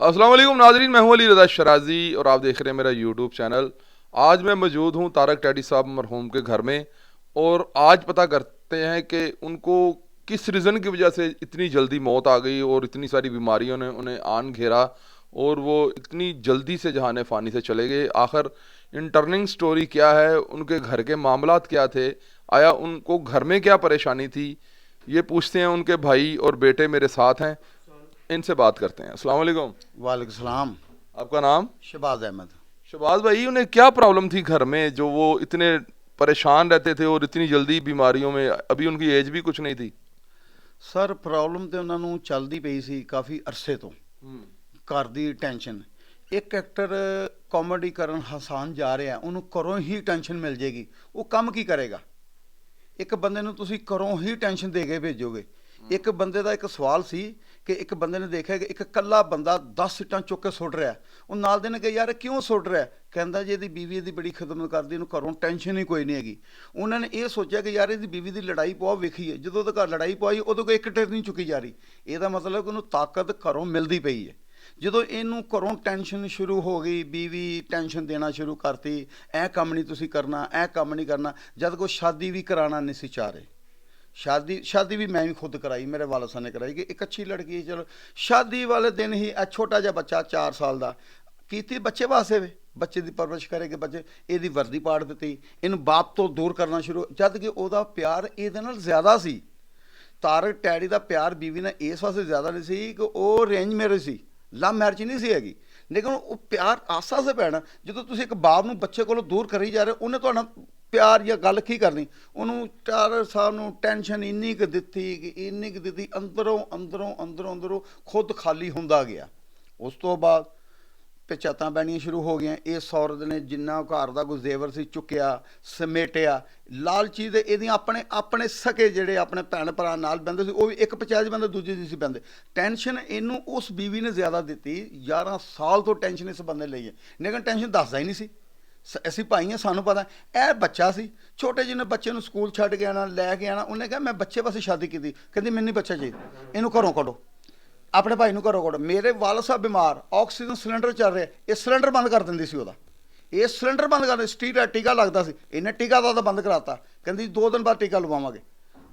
अस्सलाम वालेकुम नाजरीन, मैं हूं अली रज़ा शराजी और आप देख रहे हैं मेरा यूट्यूब चैनल। आज मैं मौजूद हूं तारक टैडी साहब मरहूम के घर में और आज पता करते हैं कि उनको किस रीज़न की वजह से इतनी जल्दी मौत आ गई और इतनी सारी बीमारियों ने उन्हें आन घेरा और वो इतनी जल्दी से जहान फ़ानी से चले गए। आखिर इन टर्निंग स्टोरी क्या है, उनके घर के मामलात क्या थे, आया उनको घर में क्या परेशानी थी, ये पूछते हैं। उनके भाई और बेटे मेरे साथ हैं, इनसे बात करते हैं। अस्सलाम वालेकुम। वालेकुम सलाम। आपका नाम? शहबाज अहमद। शबाज भाई, उन्हें क्या प्रॉब्लम थी घर में जो वो इतने परेशान रहते थे और इतनी जल्दी बीमारियों में? अभी उनकी एज भी कुछ नहीं थी। ਸਰ ਪ੍ਰੋਬਲਮ ਤੇ ਉਹਨਾਂ ਨੂੰ ਚੱਲਦੀ ਪਈ ਸੀ ਕਾਫੀ ਅਰਸੇ ਤੋਂ। ਘਰ ਦੀ ਟੈਨਸ਼ਨ। ਇੱਕ ਐਕਟਰ ਕਾਮੇਡੀ ਕਰਨ ਹਸਾਨ ਜਾ ਰਿਹਾ, ਉਹਨੂੰ ਘਰੋਂ ਹੀ ਟੈਨਸ਼ਨ ਮਿਲ ਜੇਗੀ, ਉਹ ਕੰਮ ਕੀ ਕਰੇਗਾ? ਇੱਕ ਬੰਦੇ ਨੂੰ ਤੁਸੀਂ ਘਰੋਂ ਹੀ ਟੈਨਸ਼ਨ ਦੇ ਕੇ ਭੇਜੋਗੇ। ਇੱਕ ਬੰਦੇ ਦਾ ਇੱਕ ਸਵਾਲ ਸੀ ਕਿ ਇੱਕ ਬੰਦੇ ਨੇ ਦੇਖਿਆ ਕਿ ਇੱਕ ਇਕੱਲਾ ਬੰਦਾ 10 ਇੱਟਾਂ ਚੁੱਕ ਕੇ ਸੁੱਟ ਰਿਹਾ। ਉਹ ਨਾਲ ਦੇ ਨੇ ਕਿਹਾ ਯਾਰ ਇਹ ਕਿਉਂ ਸੁੱਟ ਰਿਹਾ? ਕਹਿੰਦਾ ਜੀ ਇਹਦੀ ਬੀਵੀ ਇਹਦੀ ਬੜੀ ਖਿਦਮਤ ਕਰਦੀ, ਇਹਨੂੰ ਘਰੋਂ ਟੈਨਸ਼ਨ ਹੀ ਕੋਈ ਨਹੀਂ ਹੈਗੀ। ਉਹਨਾਂ ਨੇ ਇਹ ਸੋਚਿਆ ਕਿ ਯਾਰ ਇਹਦੀ ਬੀਵੀ ਦੀ ਲੜਾਈ ਪਵਾ ਵੇਖੀਏ। ਜਦੋਂ ਉਹਦੇ ਘਰ ਲੜਾਈ ਪਵਾਈ ਉਦੋਂ ਕੋਈ ਇੱਕ ਟੇਰ ਨਹੀਂ ਚੁੱਕੀ ਜਾ ਰਹੀ। ਇਹਦਾ ਮਤਲਬ ਕਿ ਉਹਨੂੰ ਤਾਕਤ ਘਰੋਂ ਮਿਲਦੀ ਪਈ ਹੈ। ਜਦੋਂ ਇਹਨੂੰ ਘਰੋਂ ਟੈਨਸ਼ਨ ਸ਼ੁਰੂ ਹੋ ਗਈ, ਬੀਵੀ ਟੈਨਸ਼ਨ ਦੇਣਾ ਸ਼ੁਰੂ ਕਰਤੀ, ਇਹ ਕੰਮ ਨਹੀਂ ਤੁਸੀਂ ਕਰਨਾ, ਇਹ ਕੰਮ ਨਹੀਂ ਕਰਨਾ। ਜਦ ਕੋਈ ਸ਼ਾਦੀ ਵੀ ਕਰਾਉਣਾ ਨਹੀਂ ਸੀ ਚਾਹ ਰਹੇ। शादी भी मैं भी खुद कराई, मेरे वाले साहब ने कराई कि एक अच्छी लड़की, चलो शादी वाले दिन ही छोटा जहा बच्चा 4 साल का की बच्चे वास्ते वे बच्चे की परवरिश करेगे। बच्चे ਇਹਦੀ वर्दी पाड़ दी, ਇਹਨੂੰ बाप तो दूर करना शुरू, जद कि ਉਹਦਾ प्यार ਇਹਦੇ ਨਾਲ ਜ਼ਿਆਦਾ ਸੀ। ਤਾਰਕ ਟੈਡੀ ਦਾ ਪਿਆਰ ਬੀਵੀ ਨਾਲ ਇਸ ਵਾਸਤੇ ਜ਼ਿਆਦਾ ਨਹੀਂ ਸੀ ਕਿ ਉਹ ਅਰੇਂਜ ਮੈਰਿਜ ਸੀ, ਲਵ ਮੈਰਿਜ ਨਹੀਂ ਸੀ ਹੈਗੀ। ਲੇਕਿਨ ਉਹ ਪਿਆਰ ਆਸਾ ਸੇ ਪੈਣਾ। ਜਦੋਂ ਤੁਸੀਂ ਇੱਕ ਬਾਪ ਨੂੰ ਬੱਚੇ ਕੋਲੋਂ ਦੂਰ ਕਰੀ ਜਾ ਰਹੇ, ਉਹਨੇ ਤੁਹਾਡਾ ਪਿਆਰ ਜਾਂ ਗੱਲ ਕੀ ਕਰਨੀ? ਉਹਨੂੰ ਤਾਰਕ ਸਾਹਿਬ ਨੂੰ ਟੈਨਸ਼ਨ ਇੰਨੀ ਕੁ ਦਿੱਤੀ ਕਿ ਇੰਨੀ ਕੁ ਦਿੱਤੀ, ਅੰਦਰੋਂ ਖੁਦ ਖਾਲੀ ਹੁੰਦਾ ਗਿਆ। ਉਸ ਤੋਂ ਬਾਅਦ ਪੰਚਾਇਤਾਂ ਪੈਣੀਆਂ ਸ਼ੁਰੂ ਹੋ ਗਈਆਂ। ਇਸ ਔਰਤ ਨੇ ਜਿੰਨਾ ਘਰ ਦਾ ਕੋਈ ਜ਼ੇਵਰ ਸੀ ਚੁੱਕਿਆ, ਸਮੇਟਿਆ। ਲਾਲਚੀ ਦੇ ਇਹਦੀਆਂ ਆਪਣੇ ਸਕੇ ਜਿਹੜੇ ਆਪਣੇ ਭੈਣ ਭਰਾ ਨਾਲ ਬਹਿੰਦੇ ਸੀ, ਉਹ ਵੀ ਇੱਕ ਪੰਚਾਇਤ 'ਚ ਬਹਿੰਦੇ, ਦੂਜੀ ਦੀ ਸੀ ਬਹਿੰਦੇ। ਟੈਨਸ਼ਨ ਇਹਨੂੰ ਉਸ ਬੀਵੀ ਨੇ ਜ਼ਿਆਦਾ ਦਿੱਤੀ। 11 ਸਾਲ ਤੋਂ ਟੈਨਸ਼ਨ ਇਸ ਬੰਦੇ ਲਈ ਹੈ, ਲੇਕਿਨ ਟੈਨਸ਼ਨ ਦੱਸਦਾ ਹੀ ਨਹੀਂ ਸੀ। ਅਸੀਂ ਭਾਈ ਹਾਂ, ਸਾਨੂੰ ਪਤਾ। ਇਹ ਬੱਚਾ ਸੀ ਛੋਟੇ ਜਿਹੇ ਬੱਚੇ ਨੂੰ ਸਕੂਲ ਛੱਡ ਕੇ ਆਉਣਾ, ਲੈ ਕੇ ਆਉਣਾ। ਉਹਨੇ ਕਿਹਾ ਮੈਂ ਬੱਚੇ ਵਾਸਤੇ ਸ਼ਾਦੀ ਕੀਤੀ। ਕਹਿੰਦੀ ਮੈਨੂੰ ਨਹੀਂ ਬੱਚਾ ਚਾਹੀਦਾ, ਇਹਨੂੰ ਘਰੋਂ ਕੱਢੋ, ਆਪਣੇ ਭਾਈ ਨੂੰ ਘਰੋਂ ਕੱਢੋ। ਮੇਰੇ ਵਾਲ ਸਾਹਿਬ ਬਿਮਾਰ, ਆਕਸੀਜਨ ਸਿਲੰਡਰ ਚੱਲ ਰਿਹਾ, ਇਹ ਸਿਲੰਡਰ ਬੰਦ ਕਰ ਦਿੰਦੀ ਸੀ ਉਹਦਾ। ਇਹ ਸਿਲੰਡਰ ਬੰਦ ਕਰ ਦੇ, ਸਟੀਲ ਦਾ ਟੀਕਾ ਲੱਗਦਾ ਸੀ, ਇਹਨੇ ਟੀਕਾ ਦਾ ਬੰਦ ਕਰਾਤਾ। ਕਹਿੰਦੀ 2 ਦਿਨ ਬਾਅਦ ਟੀਕਾ ਲਵਾਵਾਂਗੇ।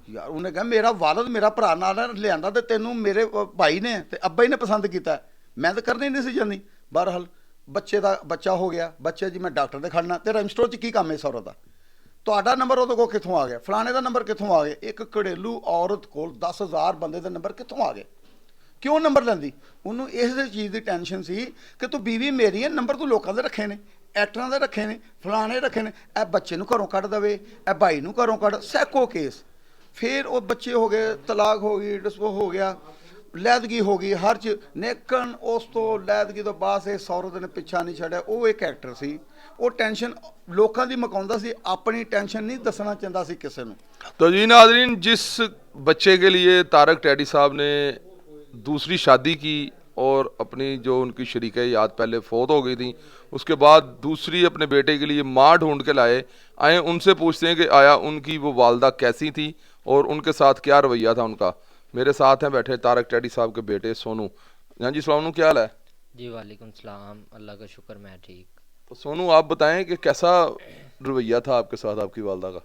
ਯਾਰ ਉਹਨੇ ਕਿਹਾ ਮੇਰਾ ਵਾਲਦ ਮੇਰਾ ਭਰਾ ਨਾਲ ਲਿਆਂਦਾ ਤੇ ਤੈਨੂੰ ਮੇਰੇ ਭਾਈ ਨੇ ਤੇ ਅੱਬਾ ਹੀ ਨੇ ਪਸੰਦ ਕੀਤਾ, ਮੈਂ ਤਾਂ ਕਰਨੀ ਨਹੀਂ ਸੀ ਜਾਂਦੀ। ਬਹਰਹਾਲ ਬੱਚੇ ਦਾ ਬੱਚਾ ਹੋ ਗਿਆ। ਬੱਚੇ ਜੀ ਮੈਂ ਡਾਕਟਰ ਦੇ ਖੜਨਾ, ਤੇ ਰੈਮਸਟੋਰ 'ਚ ਕੀ ਕੰਮ ਹੈ ਸੌਰਤ ਦਾ? ਤੁਹਾਡਾ ਨੰਬਰ ਉਹਦੇ ਕੋਲ ਕਿੱਥੋਂ ਆ ਗਿਆ? ਫਲਾਣੇ ਦਾ ਨੰਬਰ ਕਿੱਥੋਂ ਆ ਗਿਆ? ਇੱਕ ਘਰੇਲੂ ਔਰਤ ਕੋਲ 10,000 ਬੰਦੇ ਦੇ ਨੰਬਰ ਕਿੱਥੋਂ ਆ ਗਏ? ਕਿਉਂ ਨੰਬਰ ਲੈਂਦੀ? ਉਹਨੂੰ ਇਸ ਚੀਜ਼ ਦੀ ਟੈਨਸ਼ਨ ਸੀ ਕਿ ਤੂੰ ਬੀਵੀ ਮੇਰੀ ਹੈ, ਨੰਬਰ ਤੂੰ ਲੋਕਾਂ ਦੇ ਰੱਖੇ ਨੇ, ਐਕਟਰਾਂ ਦੇ ਰੱਖੇ ਨੇ, ਫਲਾਣੇ ਰੱਖੇ ਨੇ। ਇਹ ਬੱਚੇ ਨੂੰ ਘਰੋਂ ਕੱਢ ਦੇਵੇ, ਇਹ ਭਾਈ ਨੂੰ ਘਰੋਂ ਕੱਢ, ਸੈਕੋ ਕੇਸ। ਫਿਰ ਉਹ ਬੱਚੇ ਹੋ ਗਏ, ਤਲਾਕ ਹੋ ਗਈ, ਡਿਸਪੋ ਹੋ ਗਿਆ, ਲਹਿਦਗੀ ਹੋ ਗਈ ਹਰ ਚ। ਲੇਕਿਨ ਉਸ ਤੋਂ ਲਹਿਦਗੀ ਤੋਂ ਬਾਅਦ ਇਸ ਔਰਤ ਨੇ ਪਿੱਛਾ ਨਹੀਂ ਛੱਡਿਆ। ਉਹ ਇੱਕ ਐਕਟਰ ਸੀ, ਉਹ ਟੈਨਸ਼ਨ ਲੋਕਾਂ ਦੀ ਮੁਕਾਉਂਦਾ ਸੀ, ਆਪਣੀ ਟੈਨਸ਼ਨ ਨਹੀਂ ਦੱਸਣਾ ਚਾਹੁੰਦਾ ਸੀ ਕਿਸੇ ਨੂੰ। तो जी नाजरीन, जिस बच्चे के लिए तारक टैडी साहब ने दूसरी शादी की और अपनी जो उनकी शरीक याद पहले फौत हो गई थी, उसके बाद दूसरी अपने बेटे के लिए माँ ढूंढ के लाए, आए उनसे पूछते हैं कि आया उनकी वो वालदा कैसी थी और उनके साथ क्या रवैया था उनका। मेरे साथ हैं बैठे तारक टैडी साहब के बेटे सोनू। हाँ जी सोनू, क्या हाल है? जी वालेकुम सलाम, अल्लाह का शुक्र, मैं ठीक। तो सोनू आप बताएं कि कैसा रवैया था आपके साथ आपकी वालदा का?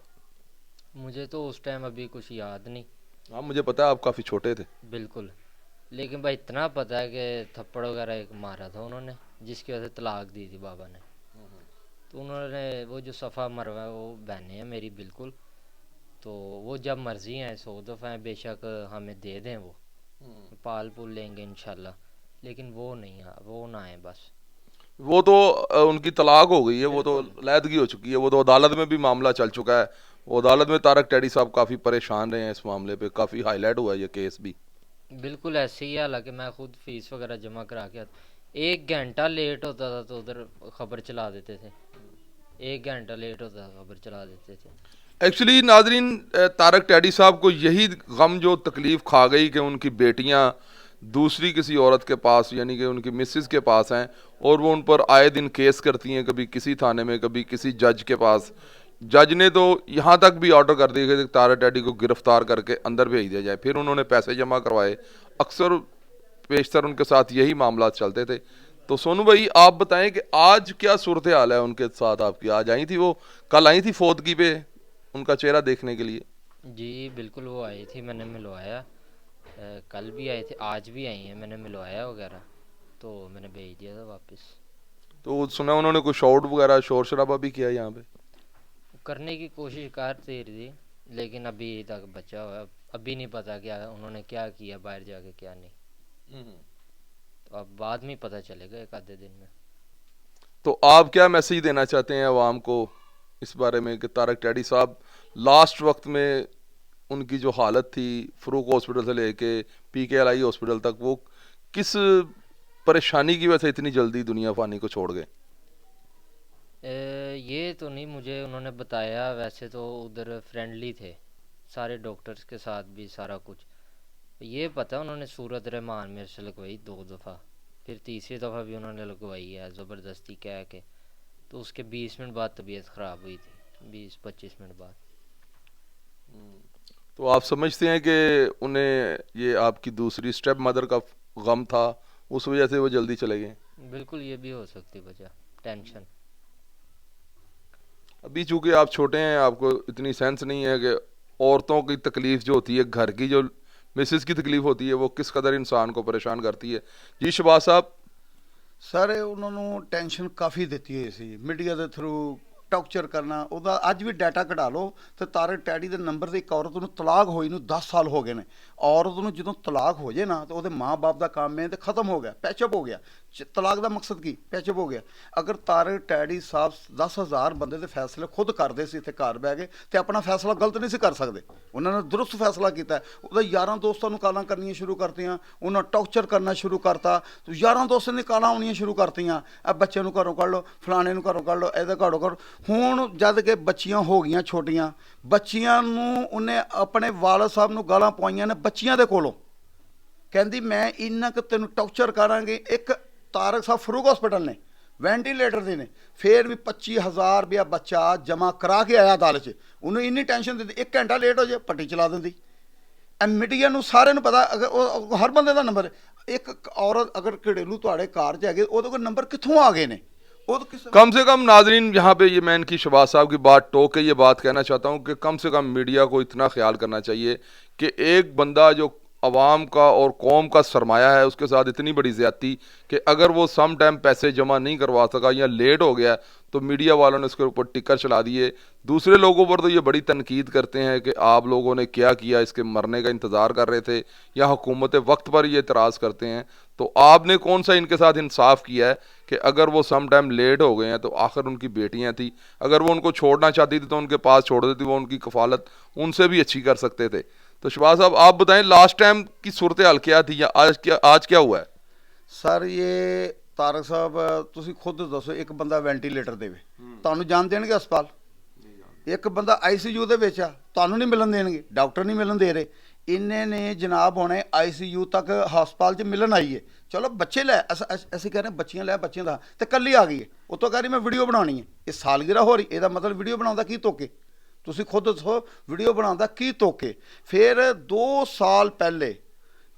मुझे तो उस टाइम अभी कुछ याद नहीं। हाँ मुझे पता है, आप काफ़ी छोटे थे। बिल्कुल, लेकिन भाई इतना पता है कि थप्पड़ वगैरह एक मारा था उन्होंने, जिसकी वजह से तलाक दी थी बाबा ने। तो उन्होंने वो जो सफ़ा मरवा है वो बहनें हैं मेरी बिल्कुल। तो वो जब मर्जी हैं 100 दफ़ा हैं, बेशक हमें दे दें, वो पाल पुल लेंगे इंशाल्लाह, लेकिन वो नहीं, वो ना आए बस। वो तो उनकी तलाक हो गई है, वो तो लैदगी हो चुकी है, वो तो अदालत में भी मामला चल चुका है। वो अदालत में तारक टैडी साहब काफ़ी परेशान रहे हैं इस मामले पे, काफ़ी हाईलाइट हुआ है ये केस भी। बिल्कुल ऐसे ही है, हालांकि मैं खुद फीस वगैरह जमा करा के 1 घंटा लेट होता था तो उधर खबर चला देते थे। 1 घंटा लेट होता था खबर चला देते थे। एक्चुअली नाजरीन, तारक टैडी साहब को यही गम जो तकलीफ़ खा गई कि उनकी बेटियां दूसरी किसी औरत के पास यानी कि उनकी मिसेस के पास हैं और वो उन पर आए दिन केस करती हैं, कभी किसी थाने में कभी किसी जज के पास। जज ने तो यहाँ तक भी ऑर्डर कर दिया कि तारक टैडी को गिरफ्तार करके अंदर भेज दिया जाए। फिर उन्होंने पैसे जमा करवाए। अक्सर पेशतर उनके साथ यही मामला चलते थे। तो सोनू भाई आप बताएं कि आज क्या सूरत हाल है उनके साथ आपकी? आज आई थी वो, कल आई थी फौतगी पे उनका चेहरा देखने के लिए? जी बिल्कुल, वो आई थी, मैंने मिलवाया। कल भी आई थी, आज भी आई हैं, मैंने मिलवाया वगैरह, तो मैंने भेज दिया था वापस। तो सुना उन्होंने कुछ शॉट वगैरह शोर शराबा भी किया यहाँ पे? करने की कोशिश करती थी, लेकिन अभी तक बचा हुआ है। अभी नहीं पता क्या उन्होंने क्या किया बाहर जाके, क्या नहीं। तो अब बाद में पता चलेगा एक आधे दिन में। तो आप क्या मैसेज देना चाहते हैं अवाम को इस बारे में कि तारक टैडी साहब लास्ट वक्त में उनकी जो हालत थी फरूक हॉस्पिटल से लेके PKLI हॉस्पिटल तक, वो किस परेशानी की वजह से इतनी जल्दी दुनिया फानी को छोड़ गए? ये तो नहीं मुझे उन्होंने बताया, वैसे तो उधर फ्रेंडली थे सारे डॉक्टर्स के साथ भी, सारा कुछ ये पता। उन्होंने सूरत रहमान मेरे से लगवाई 2 दफ़ा, फिर तीसरी दफ़ा भी उन्होंने लगवाई है ज़बरदस्ती कह के। तो उसके 20 मिनट बाद तबीयत ख़राब हुई थी, 20-25 मिनट बाद। तो आप समझते हैं कि उन्हें ये आपकी दूसरी स्टेप मदर का गम था, उस वजह से वो जल्दी चले गए? बिल्कुल, ये भी हो सकती वजह, टेंशन। अभी चूंकि आप छोटे हैं, आपको इतनी सेंस नहीं है कि औरतों की तकलीफ जो होती है, घर की जो मिसेस की तकलीफ होती है, वो किस कदर इंसान को परेशान करती है। जी शहबाज साहब। ਸਰ ਉਹਨਾਂ ਨੂੰ ਟੈਨਸ਼ਨ ਕਾਫੀ ਦਿੱਤੀ ਹੋਈ ਸੀ ਮੀਡੀਆ ਦੇ ਥਰੂ ਟੌਰਚਰ ਕਰਨਾ ਉਹਦਾ ਅੱਜ ਵੀ ਡਾਟਾ ਕਢਾ ਲਓ ਤੇ ਤਾਰਕ ਟੈਡੀ ਦੇ ਨੰਬਰ ਤੇ ਇੱਕ ਔਰਤ ਨੂੰ ਤਲਾਕ ਹੋਈ ਨੂੰ 10 ਸਾਲ ਹੋ ਗਏ ਨੇ ਔਰਤ ਨੂੰ ਜਦੋਂ ਤਲਾਕ ਹੋ ਜੇ ਨਾ ਤੇ ਉਹਦੇ ਮਾਂ-ਬਾਪ ਦਾ ਕੰਮ ਹੈ ਤੇ ਖਤਮ ਹੋ ਗਿਆ ਪੈਚਅਪ ਹੋ ਗਿਆ ਤਲਾਕ ਦਾ ਮਕਸਦ ਕੀ ਪੈਚਅਪ ਹੋ ਗਿਆ ਅਗਰ ਤਾਰਕ ਟੈਡੀ ਸਾਹਿਬ 10,000 ਬੰਦੇ ਦੇ ਫੈਸਲੇ ਖੁਦ ਕਰਦੇ ਸੀ ਇੱਥੇ ਘਰ ਬਹਿ ਕੇ ਤੇ ਆਪਣਾ ਫੈਸਲਾ ਗਲਤ ਨਹੀਂ ਸੀ ਕਰ ਸਕਦੇ ਉਹਨਾਂ ਨੇ ਦਰੁਸਤ ਫੈਸਲਾ ਕੀਤਾ ਉਹਦਾ ਯਾਰਾਂ ਦੋਸਤਾਂ ਨੂੰ ਕਾਲਾਂ ਕਰਨੀਆਂ ਸ਼ੁਰੂ ਕਰਤੀਆਂ ਉਹਨਾਂ ਟੌਰਚਰ ਕਰਨਾ ਸ਼ੁਰੂ ਕਰਤਾ ਤੇ ਯਾਰਾਂ ਦੋਸਤਾਂ ਨੇ ਕਾਲਾਂ ਆਉਣੀਆਂ ਸ਼ੁਰੂ ਕਰਤੀਆਂ ਆ ਬੱਚੇ ਨੂੰ ਘਰੋਂ ਕੱਢ ਲਓ ਫਲਾਣੇ ਨੂੰ ਘਰੋਂ ਕੱਢ ਲਓ ਇਹਦੇ ਘਰੋਂ ਕੱਢ ਹੁਣ ਜਦ ਕਿ ਬੱਚੀਆਂ ਹੋ ਗਈਆਂ ਛੋਟੀਆਂ ਬੱਚੀਆਂ ਨੂੰ ਉਹਨੇ ਆਪਣੇ ਵਾਲਦ ਸਾਹਿਬ ਨੂੰ ਗਾਲਾਂ ਪਵਾਈਆਂ ਨੇ ਬੱਚੀਆਂ ਦੇ ਕੋਲੋਂ ਕਹਿੰਦੀ ਮੈਂ ਇੰਨਾ ਕੁ ਤੈਨੂੰ ਟੌਰਚਰ ਕਰਾਂਗੇ ਇੱਕ ਤਾਰਕ ਸਾਹਿਬ ਫਰੂਕ ਹਸਪੀਟਲ ਨੇ ਵੈਂਟੀਲੇਟਰ ਦੇ ਨੇ ਫਿਰ ਵੀ 25,000 ਰੁਪਇਆ ਬੱਚਾ ਜਮ੍ਹਾਂ ਕਰਾ ਕੇ ਆਇਆ ਅਦਾਲਤ 'ਚ ਉਹਨੂੰ ਇੰਨੀ ਟੈਨਸ਼ਨ ਦਿੰਦੀ 1 ਘੰਟਾ ਲੇਟ ਹੋ ਜਾਏ ਪੱਟੀ ਚਲਾ ਦਿੰਦੀ ਮੀਡੀਆ ਨੂੰ ਸਾਰਿਆਂ ਨੂੰ ਪਤਾ ਅਗਰ ਉਹ ਹਰ ਬੰਦੇ ਦਾ ਨੰਬਰ ਇੱਕ ਔਰਤ ਅਗਰ ਘਰੇਲੂ ਤੁਹਾਡੇ ਘਰ 'ਚ ਹੈਗੇ ਉਹਦੇ ਕੋਲ नंबर कितों आ गए ने कम से कम नाजरीन यहाँ पे ये मैं इनकी शहबाज साहब की बात टोक के ये बात कहना चाहता हूँ कि कम से कम मीडिया को इतना ख्याल करना चाहिए कि एक बंदा जो अवाम का और कौम का सरमाया है उसके साथ इतनी बड़ी ज़्यादती कि अगर वो सम टाइम पैसे जमा नहीं करवा सका या लेट हो गया तो मीडिया वालों ने उसके ऊपर टिकर चला दिए। दूसरे लोगों पर तो ये बड़ी तनकीद करते हैं कि आप लोगों ने क्या किया, इसके मरने का इंतज़ार कर रहे थे, या हुकूमत वक्त पर ये इतराज़ करते हैं। तो आपने कौन सा इनके साथ इंसाफ किया है कि अगर वो सम टाइम लेट हो गए हैं तो आखिर उनकी बेटियां थी, अगर वो उनको छोड़ना चाहती थी तो उनके पास छोड़ देती, वो उनकी कफालत उनसे भी अच्छी कर सकते थे। तो शहबाज साहब आप बताएं लास्ट टाइम की सूरत हाल क्या थी या आज क्या हुआ है? ਸਰ ਇਹ ਤਾਰਕ ਸਾਹਿਬ ਤੁਸੀਂ ਖੁਦ ਦੱਸੋ ਇੱਕ ਬੰਦਾ ਵੈਂਟੀਲੇਟਰ ਦੇਵੇ ਤੁਹਾਨੂੰ ਜਾਣ ਦੇਣਗੇ ਹਸਪਤਾਲ ਇੱਕ ਬੰਦਾ ICU ਦੇ ਵਿੱਚ ਆ ਤੁਹਾਨੂੰ ਨਹੀਂ ਮਿਲਣ ਦੇਣਗੇ ਡਾਕਟਰ ਨਹੀਂ ਮਿਲਣ ਦੇ ਰਹੇ ਇੰਨੇ ਨੇ ਜਨਾਬ ਹੋਣੇ ICU ਤੱਕ ਹਸਪਤਾਲ 'ਚ ਮਿਲਣ ਆਈਏ ਚਲੋ ਬੱਚੇ ਲੈ ਅਸੀਂ ਕਹਿ ਰਹੇ ਬੱਚੀਆਂ ਲੈ ਬੱਚਿਆਂ ਦਾ ਤੇ ਕੱਲੀ ਆ ਗਈ ਹੈ ਉਤੋਂ ਕਹਿ ਰਹੀ ਮੈਂ ਵੀਡੀਓ ਬਣਾਉਣੀ ਹੈ ਇਹ ਸਾਲਗਿਰਾ ਹੋ ਰਹੀ ਇਹਦਾ ਮਤਲਬ ਵੀਡੀਓ ਬਣਾਉਂਦਾ ਕੀ ਤੋਕੇ ਤੁਸੀਂ ਖੁਦ ਦੱਸੋ ਵੀਡੀਓ ਬਣਾਉਂਦਾ ਕੀ ਤੋਕੇ ਫਿਰ 2 ਸਾਲ ਪਹਿਲੇ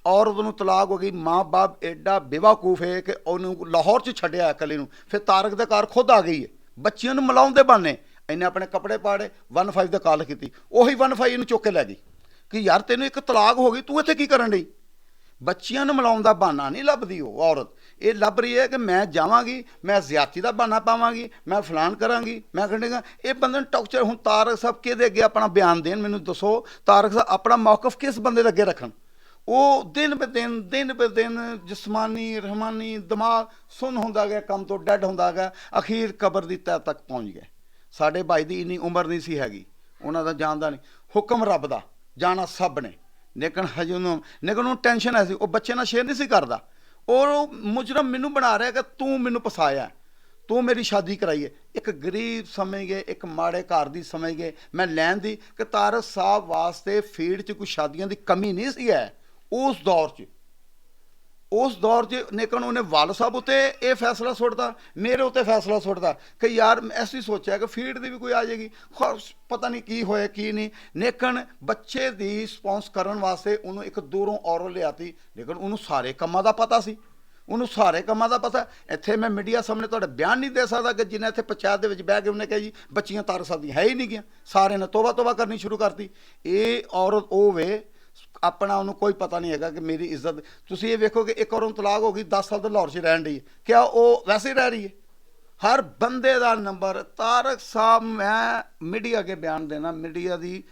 ਔਰਤ ਨੂੰ ਤਲਾਕ ਹੋ ਗਈ ਮਾਂ ਬਾਪ ਐਡਾ ਬੇਵਕੂਫ ਹੈ ਕਿ ਉਹਨੂੰ ਲਾਹੌਰ 'ਚ ਛੱਡਿਆ ਇਕੱਲੇ ਨੂੰ ਫਿਰ ਤਾਰਕ ਦੇ ਘਰ ਖੁਦ ਆ ਗਈ ਹੈ ਬੱਚਿਆਂ ਨੂੰ ਮਿਲਾਉਣ ਦੇ ਬਹਾਨੇ ਇਹਨੇ ਆਪਣੇ ਕੱਪੜੇ ਪਾੜੇ 15 ਦਾ ਕਾਲ ਕੀਤੀ ਉਹੀ 15 ਇਹਨੂੰ ਚੁੱਕ ਕੇ ਲੈ ਗਈ ਕਿ ਯਾਰ ਤੈਨੂੰ ਇੱਕ ਤਲਾਕ ਹੋ ਗਈ ਤੂੰ ਇੱਥੇ ਕੀ ਕਰਨ ਡਈ ਬੱਚਿਆਂ ਨੂੰ ਮਿਲਾਉਣ ਦਾ ਬਹਾਨਾ ਨਹੀਂ ਲੱਭਦੀ ਉਹ ਔਰਤ ਇਹ ਲੱਭ ਰਹੀ ਹੈ ਕਿ ਮੈਂ ਜਾਵਾਂਗੀ ਮੈਂ ਜ਼ਿਆਦਤੀ ਦਾ ਬਹਾਨਾ ਪਾਵਾਂਗੀ ਮੈਂ ਫਲਾਨ ਕਰਾਂਗੀ ਮੈਂ ਕਹਿੰਦਾ ਇਹ ਬੰਦੇ ਨੂੰ ਟੌਰਚਰ ਹੁਣ ਤਾਰਕ ਸਾਹਿਬ ਕਿਹਦੇ ਅੱਗੇ ਆਪਣਾ ਬਿਆਨ ਦੇਣ ਮੈਨੂੰ ਦੱਸੋ ਤਾਰਕ ਸਾਹਿਬ ਆਪਣਾ ਮੌਕਫ ਕਿਸ ਬੰਦੇ ਦੇ ਅੱਗੇ ਰੱਖਣ ਉਹ ਦਿਨ ਬ ਦਿਨ ਜਿਸਮਾਨੀ ਰਹਿਮਾਨੀ ਦਿਮਾਗ ਸੁੰਨ ਹੁੰਦਾ ਗਿਆ ਕੰਮ ਤੋਂ ਡੈਡ ਹੁੰਦਾ ਗਿਆ ਅਖੀਰ ਕਬਰ ਦੀ ਤਹਿ ਤੱਕ ਪਹੁੰਚ ਗਏ ਸਾਡੇ ਭਾਈ ਦੀ ਇੰਨੀ ਉਮਰ ਨਹੀਂ ਸੀ ਹੈਗੀ ਉਹਨਾਂ ਦਾ ਜਾਣਦਾ ਨਹੀਂ ਹੁਕਮ ਰੱਬ ਦਾ ਜਾਣਾ ਸਭ ਨੇ ਲੇਕਿਨ ਹਜੇ ਉਹਨੂੰ ਟੈਨਸ਼ਨ ਐ ਸੀ ਉਹ ਬੱਚੇ ਨਾਲ ਸ਼ੇਅਰ ਨਹੀਂ ਸੀ ਕਰਦਾ ਔਰ ਉਹ ਮੁਜਰਮ ਮੈਨੂੰ ਬਣਾ ਰਿਹਾ ਕਿ ਤੂੰ ਮੈਨੂੰ ਫਸਾਇਆ ਤੂੰ ਮੇਰੀ ਸ਼ਾਦੀ ਕਰਾਈ ਹੈ ਇੱਕ ਗਰੀਬ ਸਮਝ ਗਏ ਇੱਕ ਮਾੜੇ ਘਰ ਦੀ ਸਮਝ ਗਏ ਮੈਂ ਲੈਣ ਦੀ ਕਿ ਤਾਰਕ ਸਾਹਿਬ ਵਾਸਤੇ ਫੀਡ 'ਚ ਕੋਈ ਸ਼ਾਦੀਆਂ ਦੀ ਕਮੀ ਨਹੀਂ ਸੀ ਹੈ ਉਸ ਦੌਰ 'ਚ ਉਸ ਦੌਰ 'ਚ ਲੇਕਿਨ ਉਹਨੇ ਵਾਲ ਸਾਹਿਬ ਉਤੇ ਇਹ ਫੈਸਲਾ ਸੁੱਟਦਾ, ਮੇਰੇ ਉੱਤੇ ਫੈਸਲਾ ਸੁੱਟਦਾ ਕਿ ਯਾਰ ਐਸੀ ਸੋਚਿਆ ਕਿ ਫੀਡ ਦੀ ਵੀ ਕੋਈ ਆ ਜਾਏਗੀ, ਪਤਾ ਨਹੀਂ ਕੀ ਹੋਇਆ ਕੀ ਨਹੀਂ। ਲੇਕਿਨ ਬੱਚੇ ਦੀ ਰਿਸਪੌਂਸ ਕਰਨ ਵਾਸਤੇ ਉਹਨੂੰ ਇੱਕ ਦੂਰੋਂ ਔਰਤ ਲਿਆਤੀ, ਲੇਕਿਨ ਉਹਨੂੰ ਸਾਰੇ ਕੰਮਾਂ ਦਾ ਪਤਾ ਸੀ, ਉਹਨੂੰ ਸਾਰੇ ਕੰਮਾਂ ਦਾ ਪਤਾ। ਇੱਥੇ ਮੈਂ ਮੀਡੀਆ ਸਾਹਮਣੇ ਤੁਹਾਡਾ ਬਿਆਨ ਨਹੀਂ ਦੇ ਸਕਦਾ ਕਿ ਜਿੰਨੇ ਇੱਥੇ ਪੰਚਾਇਤ ਦੇ ਵਿੱਚ ਬਹਿ ਕੇ ਉਹਨੇ ਕਿਹਾ ਜੀ ਬੱਚੀਆਂ ਤਾਰ ਸਕਦੀਆਂ ਹੈ ਹੀ ਨਹੀਂ ਗੀਆਂ, ਸਾਰਿਆਂ ਨੇ ਤੋਬਾ ਤੋਬਾ ਕਰਨੀ ਸ਼ੁਰੂ ਕਰਤੀ। ਇਹ ਔਰਤ ਉਹ ਵੇ ਆਪਣਾ ਉਹਨੂੰ ਕੋਈ ਪਤਾ ਨਹੀਂ ਹੈਗਾ ਕਿ ਮੇਰੀ ਇੱਜ਼ਤ। ਤੁਸੀਂ ਇਹ ਵੇਖੋ ਕਿ ਇੱਕ ਔਰਤ ਤਲਾਕ ਹੋ ਗਈ, 10 ਸਾਲ ਤੋਂ ਲਾਹੌਰ 'ਚ ਰਹਿਣ ਡਈ ਹੈ, ਕਿਆ ਉਹ ਵੈਸੇ ਹੀ ਰਹਿ ਰਹੀ ਹੈ? ਹਰ ਬੰਦੇ ਦਾ ਨੰਬਰ ਤਾਰਕ ਸਾਹਿਬ, ਮੈਂ ਮੀਡੀਆ ਅੱਗੇ ਬਿਆਨ ਦੇਣਾ, ਮੀਡੀਆ ਦੀ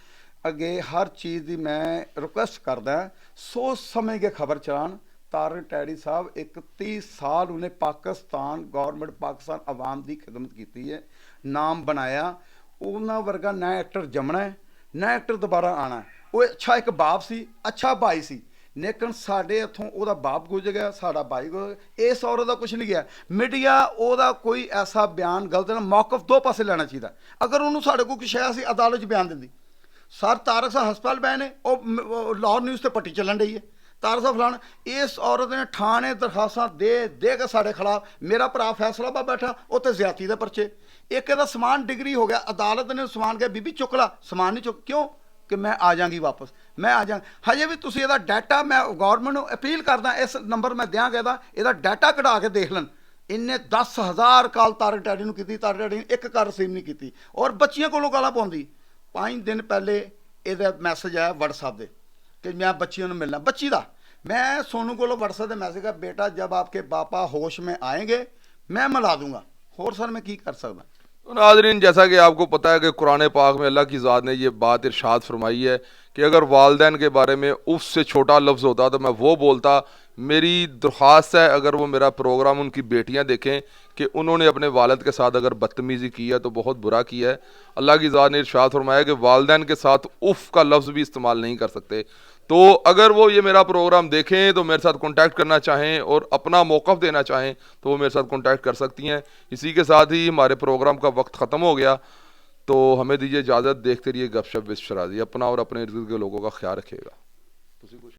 ਅੱਗੇ ਹਰ ਚੀਜ਼ ਦੀ ਮੈਂ ਰਿਕੁਐਸਟ ਕਰਦਾ, ਸੋਚ ਸਮਝ ਕੇ ਖਬਰ ਚਲਾਉਣ। ਤਾਰਕ ਟੈੜੀ ਸਾਹਿਬ 31 ਸਾਲ ਉਹਨੇ ਪਾਕਿਸਤਾਨ ਗੌਰਮੈਂਟ, ਪਾਕਿਸਤਾਨ ਆਵਾਮ ਦੀ ਖਿਦਮਤ ਕੀਤੀ ਹੈ, ਨਾਮ ਬਣਾਇਆ। ਉਹਨਾਂ ਵਰਗਾ ਨਾ ਐਕਟਰ ਜੰਮਣਾ ਹੈ, ਨਾ ਐਕਟਰ ਦੁਬਾਰਾ ਆਉਣਾ। ਉਹ ਅੱਛਾ ਇੱਕ ਬਾਪ ਸੀ, ਅੱਛਾ ਭਾਈ ਸੀ, ਲੇਕਿਨ ਸਾਡੇ ਇੱਥੋਂ ਉਹਦਾ ਬਾਪ ਗੁਜ਼ਰ ਗਿਆ, ਸਾਡਾ ਭਾਈ ਗੁਜ਼ਰ ਗਿਆ, ਇਸ ਔਰਤ ਦਾ ਕੁਛ ਨਹੀਂ ਗਿਆ। ਮੀਡੀਆ ਉਹਦਾ ਕੋਈ ਐਸਾ ਬਿਆਨ ਗਲਤ ਨਾ, ਮੌਕਫ ਦੋ ਪਾਸੇ ਲੈਣਾ ਚਾਹੀਦਾ। ਅਗਰ ਉਹਨੂੰ ਸਾਡੇ ਕੋਲ ਕੁਛ ਹੈ, ਅਸੀਂ ਅਦਾਲਤ 'ਚ ਬਿਆਨ ਦਿੰਦੀ। ਸਰ ਤਾਰਕ ਸਾਹਿਬ ਹਸਪਤਾਲ ਪਏ ਨੇ, ਉਹ ਲਾਹੌਰ ਨਿਊਜ਼ ਤੇ ਪੱਟੀ ਚੱਲਣ ਰਹੀ ਹੈ, ਤਾਰਕ ਸਾਹਿਬ ਫਲਾਣ। ਇਸ ਔਰਤ ਨੇ ਥਾਣੇ ਦਰਖਾਸਤਾਂ ਦੇ ਕੇ ਸਾਡੇ ਖਿਲਾਫ, ਮੇਰਾ ਭਰਾ ਫੈਸਲਾਬਾਦ ਬੈਠਾ, ਉੱਥੇ ਜ਼ਿਆਦਤੀ ਦੇ ਪਰਚੇ। ਇੱਕ ਇਹਦਾ ਸਮਾਨ ਡਿਗਰੀ ਹੋ ਗਿਆ, ਅਦਾਲਤ ਨੇ ਸਮਾਨ ਕਿਹਾ ਬੀਬੀ ਚੁੱਕ ਲਾ, ਸਮਾਨ ਨਹੀਂ ਚੁੱਕ, ਕਿਉਂ ਕਿ ਮੈਂ ਆ ਜਾਵਾਂਗੀ ਵਾਪਸ, ਮੈਂ ਆ ਜਾ। ਹਜੇ ਵੀ ਤੁਸੀਂ ਇਹਦਾ ਡਾਟਾ, ਮੈਂ ਗੌਰਮੈਂਟ ਨੂੰ ਅਪੀਲ ਕਰਦਾ, ਇਸ ਨੰਬਰ ਮੈਂ ਦਿਆਂਗਾ ਇਹਦਾ ਡਾਟਾ ਕਢਾ ਕੇ ਦੇਖ ਲੈਣ। ਇਹਨੇ 10,000 ਕਾਲ ਤਾਰਕ ਟੈੜੀ ਨੂੰ ਕੀਤੀ, ਤਾਰਕ ਟੈੜੀ ਨੇ ਇੱਕ ਕਾਰ ਰਿਸੀਵ ਨਹੀਂ ਕੀਤੀ, ਔਰ ਬੱਚੀਆਂ ਕੋਲੋਂ ਗਾਲਾਂ ਪਾਉਂਦੀ। 5 ਦਿਨ ਪਹਿਲੇ ਇਹਦਾ ਮੈਸੇਜ ਆਇਆ WhatsApp ਦੇ ਕਿ ਮੈਂ ਬੱਚਿयों ਨੂੰ ਮਿਲਣਾ। बच्ची ਦਾ मैं सोनू को WhatsApp ਦੇ मैसेज का बेटा जब आपके पापा होश में आएंगे मैं मिला दूंगा। और सर मैं की कर सकता। तो नाज़रीन, जैसा कि आपको पता है कि कुरान पाक में अल्लाह की ज़ात ने ये बात इरशाद फरमाई है कि अगर वालदैन के बारे में उससे छोटा लफ्ज़ होता तो मैं वो बोलता। मेरी दरख्वास्त है, अगर वो मेरा प्रोग्राम उनकी बेटियां देखें कि उन्होंने अपने वालिद के साथ अगर बदतमीज़ी की है तो बहुत बुरा किया है। अल्लाह की ज़ात ने इरशाद फरमाया कि वालदैन के साथ उफ़ का लफ्ज़ भी इस्तेमाल नहीं कर सकते। तो अगर वो ये मेरा प्रोग्राम देखें तो मेरे साथ कांटेक्ट करना चाहें और अपना मौक़िफ़ देना चाहें तो वो मेरे साथ कांटेक्ट कर सकती हैं। इसी के साथ ही हमारे प्रोग्राम का वक्त ख़त्म हो गया, तो हमें दीजिए इजाज़त। देखते रहिए गपशप विद शराजी। अपना और अपने इर्द गिर्द के लोगों का ख्याल रखिएगा।